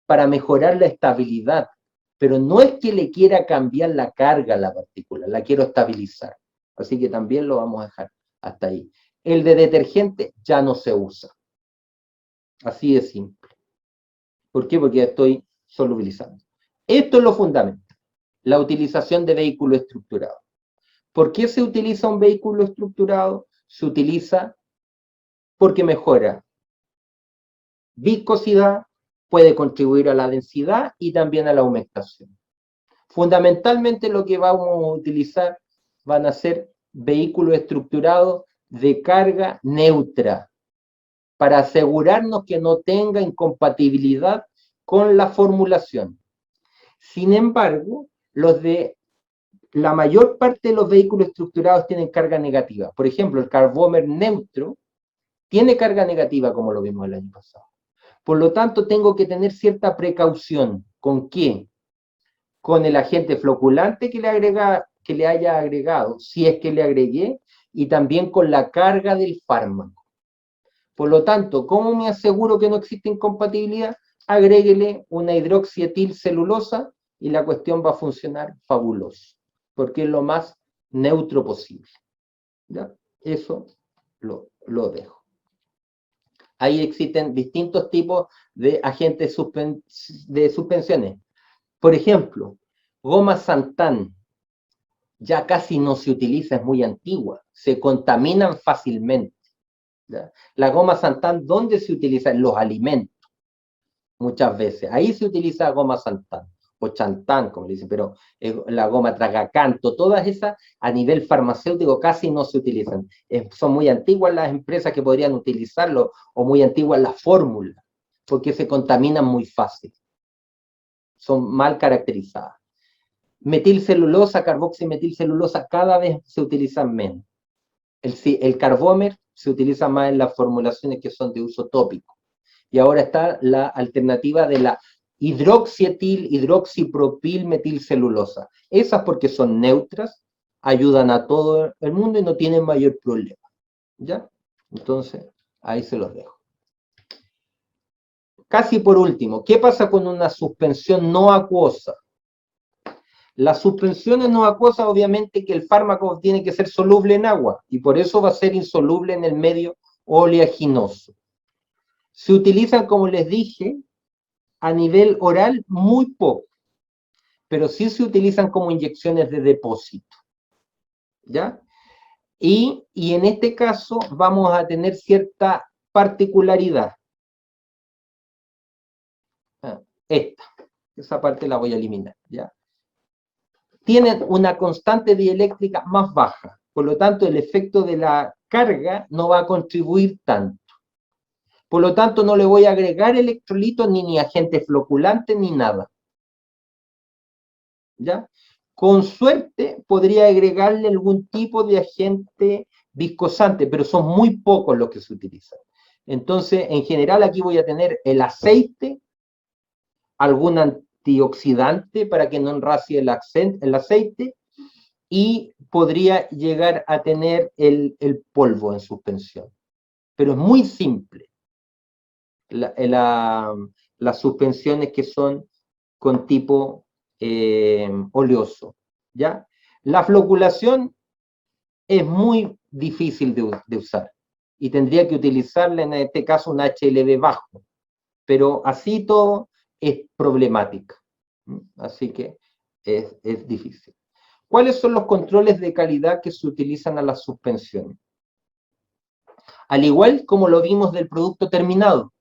para mejorar la estabilidad, pero no es que le quiera cambiar la carga a la partícula, la quiero estabilizar. Así que también lo vamos a dejar hasta ahí. El de detergente ya no se usa. Así de simple. ¿Por qué? Porque ya estoy solubilizando. Esto es lo fundamental, la utilización de vehículo estructurado. ¿Por qué se utiliza un vehículo estructurado? Se utiliza porque mejora viscosidad, puede contribuir a la densidad y también a la humectación. Fundamentalmente lo que vamos a utilizar van a ser vehículos estructurados de carga neutra, para asegurarnos que no tenga incompatibilidad con la formulación. Sin embargo, la mayor parte de los vehículos estructurados tienen carga negativa. Por ejemplo, el Carbomer neutro tiene carga negativa, como lo vimos el año pasado. Por lo tanto, tengo que tener cierta precaución. ¿Con qué? Con el agente floculante que le haya agregado, si es que le agregué, y también con la carga del fármaco. Por lo tanto, ¿cómo me aseguro que no existe incompatibilidad? Agréguele una hidroxietilcelulosa y la cuestión va a funcionar fabuloso, porque es lo más neutro posible. ¿Ya? Eso lo dejo. Ahí existen distintos tipos de agentes de suspensiones. Por ejemplo, goma Santán ya casi no se utiliza, es muy antigua, se contaminan fácilmente. ¿Ya? La goma Santán, ¿dónde se utiliza? En los alimentos, muchas veces. Ahí se utiliza goma Santán, o Chantán, como le dicen, pero la goma Tragacanto, todas esas a nivel farmacéutico casi no se utilizan. Son muy antiguas las empresas que podrían utilizarlo, o muy antiguas las fórmulas, porque se contaminan muy fácil. Son mal caracterizadas. Metilcelulosa, carboximetilcelulosa, cada vez se utilizan menos. El Carbomer se utiliza más en las formulaciones que son de uso tópico. Y ahora está la alternativa de la hidroxipropil metilcelulosa. Esas, porque son neutras, ayudan a todo el mundo y no tienen mayor problema. ¿Ya? Entonces, ahí se los dejo. Casi por último, ¿qué pasa con una suspensión no acuosa? Las suspensiones no acuosas, obviamente que el fármaco tiene que ser soluble en agua y por eso va a ser insoluble en el medio oleaginoso. Se utilizan, como les dije, a nivel oral muy poco, pero sí se utilizan como inyecciones de depósito. ¿Ya? Y en este caso vamos a tener cierta particularidad. Esa parte la voy a eliminar, ¿ya? Tienen una constante dieléctrica más baja, por lo tanto el efecto de la carga no va a contribuir tanto. Por lo tanto no le voy a agregar electrolitos ni agente floculante ni nada. ¿Ya? Con suerte podría agregarle algún tipo de agente viscosante, pero son muy pocos los que se utilizan. Entonces, en general aquí voy a tener el aceite, algún antioxidante para que no enracie el aceite, y podría llegar a tener el polvo en suspensión. Pero es muy simple las suspensiones que son con tipo oleoso. ¿Ya? La floculación es muy difícil de usar y tendría que utilizarla en este caso un HLB bajo, pero así todo es problemática. Así que es difícil. ¿Cuáles son los controles de calidad que se utilizan a las suspensiones? Al igual como lo vimos del producto terminado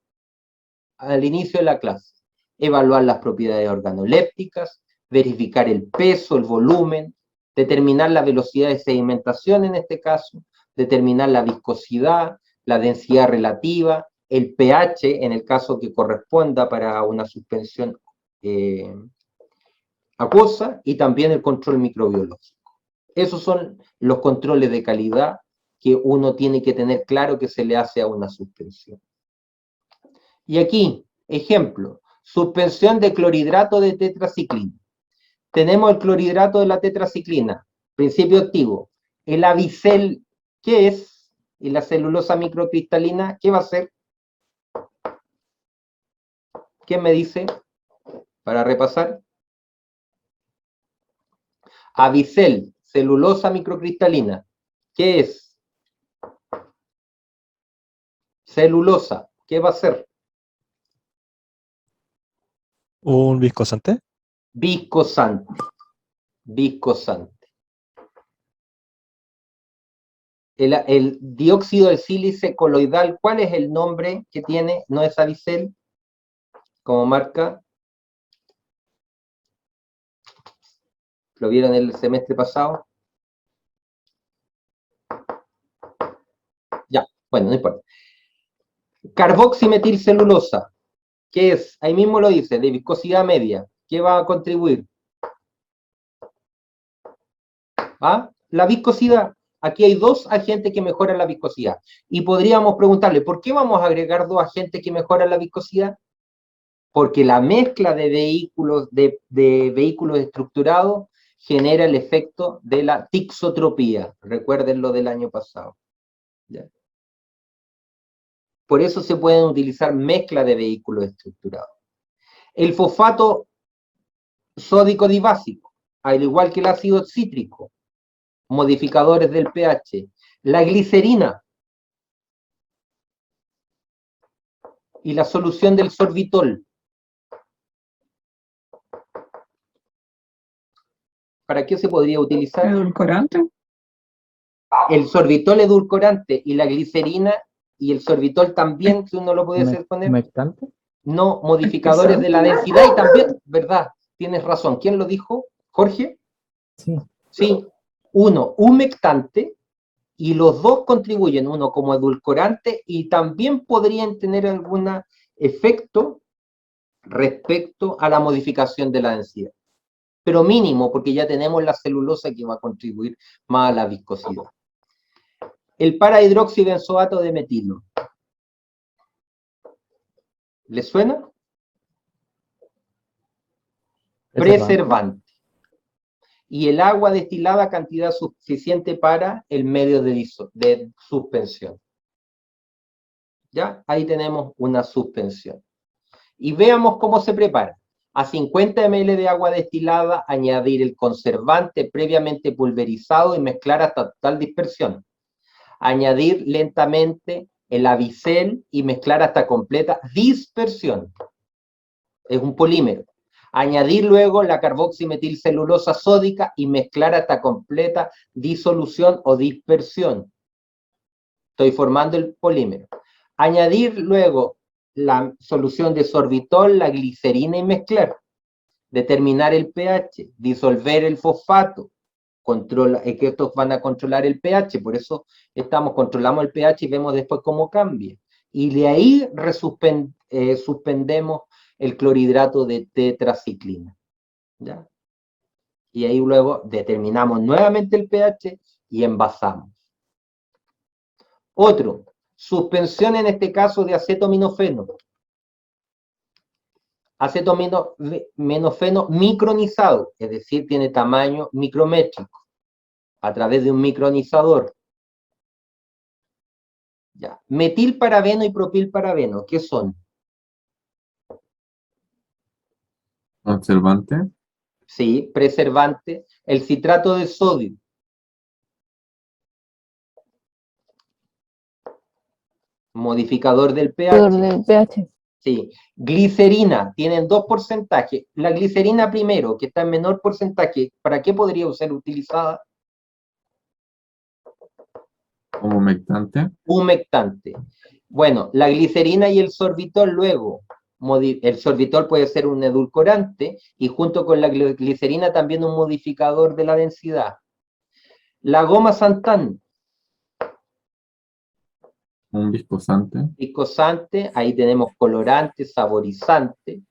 al inicio de la clase, evaluar las propiedades organolépticas, verificar el peso, el volumen, determinar la velocidad de sedimentación en este caso, determinar la viscosidad, la densidad relativa, el pH en el caso que corresponda para una suspensión acuosa, y también el control microbiológico. Esos son los controles de calidad que uno tiene que tener claro que se le hace a una suspensión. Y aquí, ejemplo, suspensión de clorhidrato de tetraciclina. Tenemos el clorhidrato de la tetraciclina, principio activo. El Avicel, ¿qué es? Y la celulosa microcristalina, ¿qué va a hacer? ¿Quién me dice? Para repasar. Avicel, celulosa microcristalina. ¿Qué es? Celulosa. ¿Qué va a hacer? ¿Un viscosante? Viscosante. Viscosante. El dióxido de sílice coloidal, ¿cuál es el nombre que tiene? ¿No es Avicel? Como marca. ¿Lo vieron el semestre pasado? Ya, bueno, no importa. Carboximetilcelulosa, ¿qué es? Ahí mismo lo dice, de viscosidad media. ¿Qué va a contribuir? ¿Ah? La viscosidad. Aquí hay dos agentes que mejoran la viscosidad. Y podríamos preguntarle, ¿por qué vamos a agregar dos agentes que mejoran la viscosidad? Porque la mezcla de vehículos estructurados genera el efecto de la tixotropía. Recuerden lo del año pasado. ¿Ya? Por eso se pueden utilizar mezcla de vehículos estructurados. El fosfato sódico dibásico, al igual que el ácido cítrico, modificadores del pH. La glicerina y la solución del sorbitol. ¿Para qué se podría utilizar? ¿Edulcorante? El sorbitol edulcorante y la glicerina y el sorbitol también, si uno lo puede poner, ¿Humectante? no, modificadores de la densidad y también, ¿verdad? Tienes razón. ¿Quién lo dijo? ¿Jorge? Sí. Sí. Uno, humectante, y los dos contribuyen, uno como edulcorante y también podrían tener algún efecto respecto a la modificación de la densidad. Pero mínimo, porque ya tenemos la celulosa que va a contribuir más a la viscosidad. El parahidroxibenzoato de metilo. ¿Le suena? Preservante. Y el agua destilada cantidad suficiente para el medio de suspensión. ¿Ya? Ahí tenemos una suspensión. Y veamos cómo se prepara. A 50 ml de agua destilada, añadir el conservante previamente pulverizado y mezclar hasta total dispersión. Añadir lentamente el Avicel y mezclar hasta completa dispersión. Es un polímero. Añadir luego la carboximetilcelulosa sódica y mezclar hasta completa disolución o dispersión. Estoy formando el polímero. Añadir luego la solución de sorbitol, la glicerina y mezclar. Determinar el pH, disolver el fosfato. Que estos van a controlar el pH, por eso controlamos el pH y vemos después cómo cambia. Y de ahí suspendemos el clorhidrato de tetraciclina. ¿Ya? Y ahí luego determinamos nuevamente el pH y envasamos. Otro, suspensión en este caso de acetaminofeno. Acetaminofeno micronizado, es decir, tiene tamaño micrométrico, a través de un micronizador. Ya. Metilparabeno y propilparabeno, ¿qué son? Conservante. Sí, preservante. El citrato de sodio. Modificador del pH. Sí. Glicerina, tienen dos porcentajes. La glicerina primero, que está en menor porcentaje, ¿para qué podría ser utilizada? Como humectante. Humectante. Bueno, la glicerina y el sorbitol luego. El sorbitol puede ser un edulcorante y junto con la glicerina también un modificador de la densidad. La goma xantán. Un viscosante. Viscosante, ahí tenemos colorante, saborizante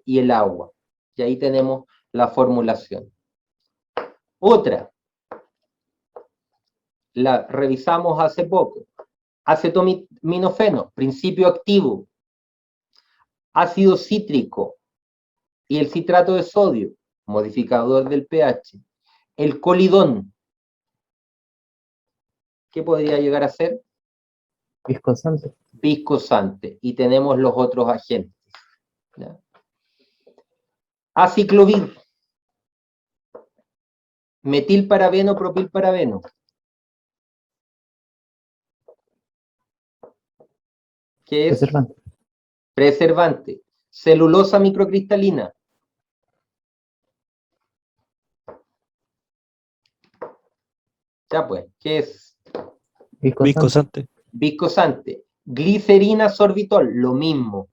y el agua. Y ahí tenemos la formulación. Otra, la revisamos hace poco. Acetaminofeno, principio activo. Ácido cítrico y el citrato de sodio, modificador del pH. El colidón, ¿qué podría llegar a ser? Viscosante. Viscosante. Y tenemos los otros agentes. ¿Ya? Aciclovir. Metilparabeno, propilparabeno. ¿Qué es? Preservante. Preservante. Celulosa microcristalina. Ya pues, ¿qué es? Viscosante. Viscosante. Viscosante. Glicerina sorbitol, lo mismo.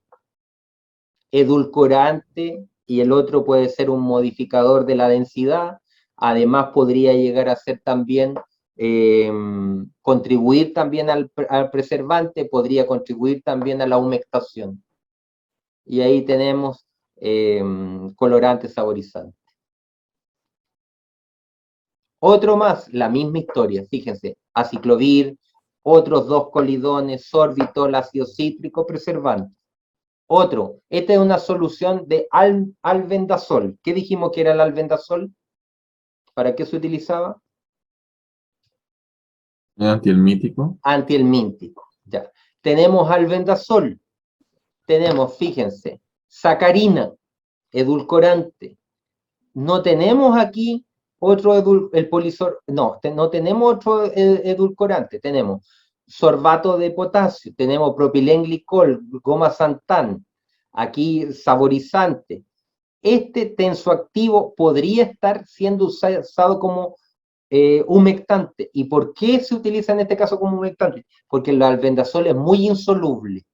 Edulcorante, y el otro puede ser un modificador de la densidad. Además podría llegar a ser también, contribuir también al preservante, podría contribuir también a la humectación. Y ahí tenemos colorantes saborizantes. Otro más, la misma historia, fíjense, aciclovir, otros 2 colidones, sorbitol, ácido cítrico, preservante. Otro, esta es una solución de albendazol. ¿Qué dijimos que era el albendazol? ¿Para qué se utilizaba? Antihelmíntico. Antihelmíntico. Ya. Tenemos albendazol. Tenemos, fíjense, sacarina, edulcorante. No tenemos aquí otro el polisor, no tenemos otro edulcorante. Tenemos sorbato de potasio, tenemos propilenglicol, goma xantán, aquí saborizante. Este tensoactivo podría estar siendo usado como humectante. ¿Y por qué se utiliza en este caso como humectante? Porque el albendazol es muy insoluble.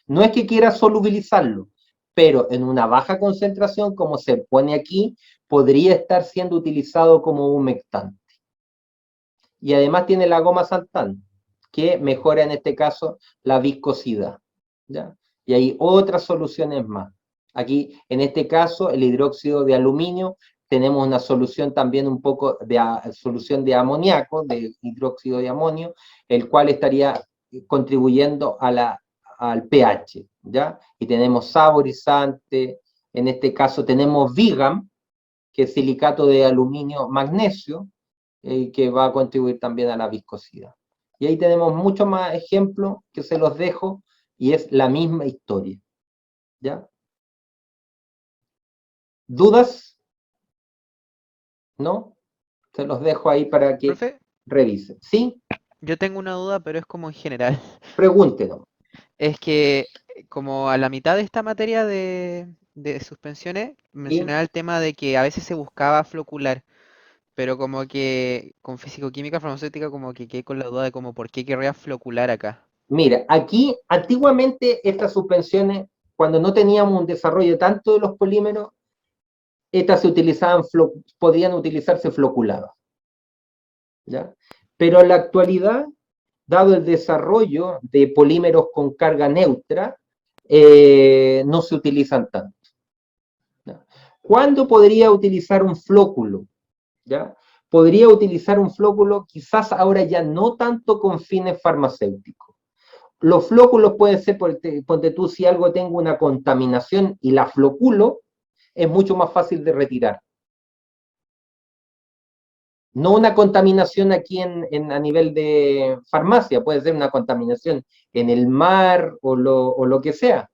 No es que quiera solubilizarlo, pero en una baja concentración, como se pone aquí, podría estar siendo utilizado como humectante. Y además tiene la goma xantán, que mejora en este caso la viscosidad, ¿ya? Y hay otras soluciones más. Aquí, en este caso, el hidróxido de aluminio, tenemos una solución también un poco de solución de amoníaco, de hidróxido de amonio, el cual estaría contribuyendo al pH, ¿ya? Y tenemos saborizante, en este caso tenemos Vigam, que es silicato de aluminio magnesio, que va a contribuir también a la viscosidad. Y ahí tenemos muchos más ejemplos que se los dejo, y es la misma historia, ¿ya? ¿Dudas? ¿No? Se los dejo ahí para que Profe, revisen. ¿Sí? yo tengo una duda, pero es como en general. Pregúntenos. Es que como a la mitad de esta materia de suspensiones, mencionaba el tema de que a veces se buscaba flocular, pero como que con fisicoquímica farmacéutica como que quedé con la duda de como por qué querría flocular acá. Mira, aquí antiguamente estas suspensiones, cuando no teníamos un desarrollo tanto de los polímeros, estas se utilizaban, podían utilizarse floculadas, ¿ya? Pero en la actualidad, dado el desarrollo de polímeros con carga neutra, no se utilizan tanto, ¿ya? ¿Cuándo podría utilizar un flóculo? ¿Ya? Podría utilizar un flóculo quizás ahora ya no tanto con fines farmacéuticos. Los flóculos pueden ser, ponte tú, si algo tengo una contaminación y la floculo, es mucho más fácil de retirar. No una contaminación aquí a nivel de farmacia, puede ser una contaminación en el mar o lo que sea.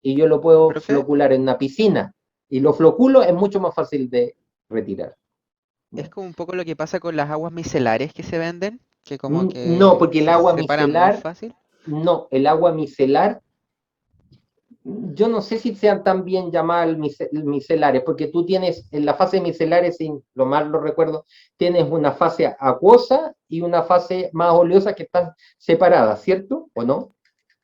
Y yo lo puedo Profe, flocular en una piscina. Y lo floculo es mucho más fácil de retirar. es como un poco lo que pasa con las aguas micelares que se venden, que como No, que porque el se agua separan muy micelar, fácil. no, el agua micelar, yo no sé si sean tan bien llamadas micelares, porque tú tienes, en la fase micelares, si lo mal lo recuerdo, tienes una fase acuosa y una fase más oleosa que están separadas, ¿cierto? ¿O no?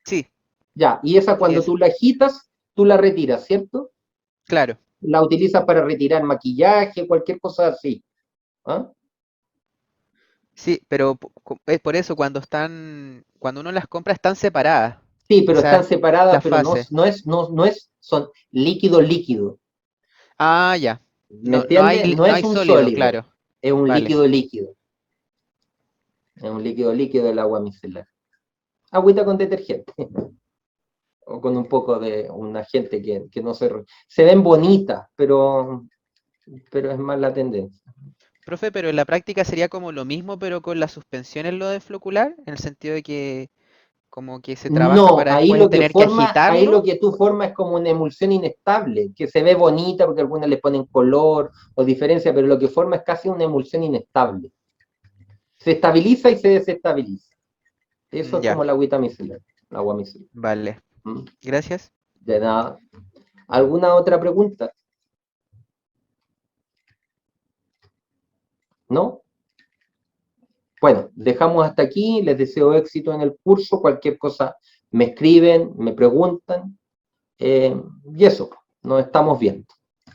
Sí, Ya, y esa sí cuando es, tú la agitas, tú la retiras, ¿cierto? claro. La utilizas para retirar maquillaje, cualquier cosa así. ¿Ah? Sí, pero es por eso cuando uno las compra están separadas, Sí, pero están esas separadas, las pero fases. no es, son líquido líquido. Ah, ya. ¿Me No, no hay, entiendes? No no es hay un sólido, sólido, claro. es un Vale. líquido líquido. Es un líquido líquido el agua micelar. Agüita con detergente. O con un poco de un agente que no se ven bonitas, pero es más la tendencia. Profe, pero en la práctica sería como lo mismo, pero con la suspensión en lo de flocular, en el sentido de que como que se trabaja No, para después tener que ahí lo agitarlo. que tú formas es como una emulsión inestable, que se ve bonita porque algunas le ponen color o diferencia, pero lo que forma es casi una emulsión inestable. Se estabiliza y se desestabiliza. Eso es Ya, como la agüita micelar, el agua micelar. vale. ¿Mm? Gracias. De nada. ¿Alguna otra pregunta? ¿No? Bueno, dejamos hasta aquí. Les deseo éxito en el curso. Cualquier cosa me escriben, me preguntan. Y eso, nos estamos viendo.